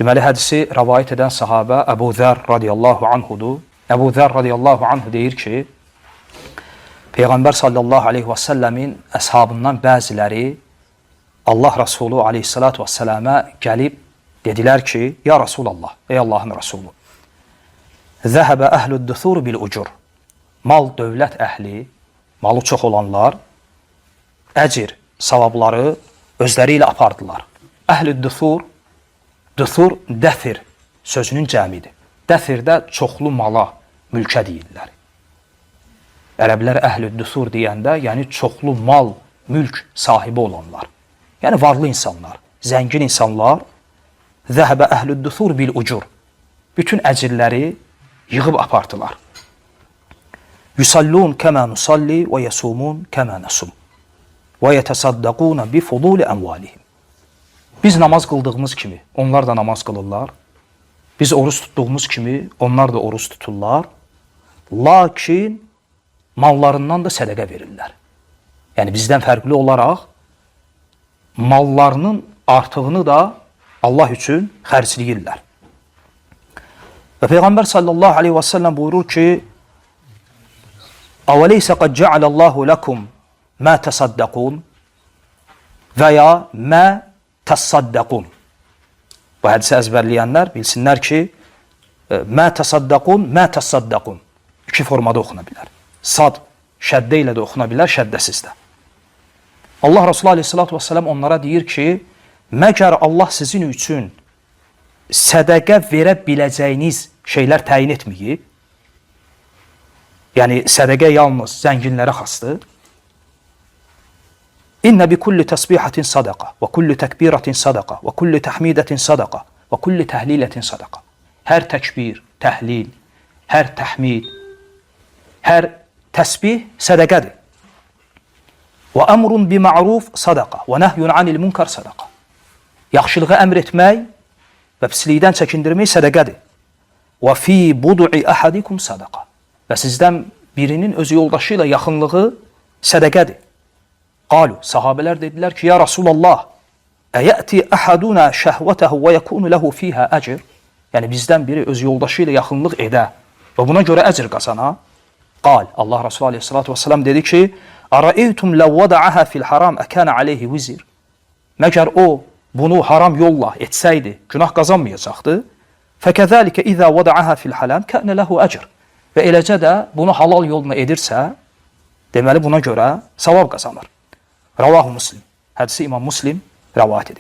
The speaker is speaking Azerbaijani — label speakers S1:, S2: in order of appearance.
S1: Deməli, hədisi rəvayət edən sahabə Əbu Zər radiyallahu anhudur. Əbu Zər radiyallahu anhu deyir ki, Peyğəmbər sallallahu aleyhi və səlləmin əshabından bəziləri Allah Rasulü aleyhissalatu və sələmə gəlib dedilər ki, ya Rasulallah, ey Allahın Rasulü, zəhəbə əhlüd-düthur bil-ucur. Mal, dövlət əhli, malı çox olanlar, əcir, savabları özləri ilə apardılar. Əhlüd-düthur, düthur, dəfir sözünün cəmidir. Dəfirdə çoxlu mala, mülkə deyirlər. Ərəblər əhlüd-düthur deyəndə, yəni çoxlu mal, mülk sahibi olanlar. Yəni varlı insanlar, zəngin insanlar, zəhəbə əhlüd-düthur bil-ucur. Bütün əcirləri yığıb apardılar. Yusallun kəmə nusalli və yəsumun kəmə nəsum və yətəsaddaquna bi fuduli əmvalihim. Biz namaz qıldığımız kimi, onlar da namaz qılırlar. Biz oruç tutduğumuz kimi, onlar da oruç tuturlar. Lakin mallarından da sədəqə verirlər. Yəni bizdən fərqli olaraq mallarının artığını da Allah üçün xərcləyirlər. Və Peyğəmbər sallallahu aleyhi və səlləm buyurur ki, "Əvəleysə qəd cəalallahu ləkum mə təsaddaqun və ya mə təsaddaqun." Bu hədisi əzbərləyənlər bilsinlər ki, mə təsaddaqun, mə təsaddaqun iki formada oxuna bilər. Sad şəddə ilə də oxuna bilər, şəddəsiz də. Allah Resulü aleyhissalatu vesselam onlara deyir ki, məgər Allah sizin üçün sədəqə verə biləcəyiniz şeylər təyin etməyib? Yəni, sədəqə yalnız zənginlərə xasdır. İnnə bi kulli təsbihatin sadaqa və kulli təkbiratin sadaqa və kulli təhmidətin sadaqa və kulli təhlilətin sadaqa. Hər təkbir, təhlil, hər təhmid, hər təsbih sədəqədir. Və əmrun bi ma'ruf sadaqa və nəhyun anil munkar sadaqa. Yaxşılığı əmr etmək və pislikdən çəkindirmək sədəqədir. Və fi budu'i əhadikum sadaqa. Və sizdən birinin öz yoldaşı ilə yaxınlığı sədəqədir. Qalu, sahabələr dedilər ki, ya Rasulallah, əyəti əhəduna şəhvətəhu və yəkunu ləhu fiyhə əcr. Yəni bizdən biri öz yoldaşı ilə yaxınlıq edə və buna görə əcr qazana. Qal, Allah Resulü aleyhissalatu vesselam dedi ki, Ərəeytum ləv vədəəhə fil haram əkənə aleyhi vizir. Məgər o, bunu haram yolla etsəydi, günah qazanmayacaqdı. Fəkəzəlikə izə vədəəhə fil halam kənə ləhu əcr. Və eləcə də bunu halal yolla edirsə, deməli buna görə savab qazanır. Rəvahu Muslim. Hədisi İmam Muslim rəvayət edir.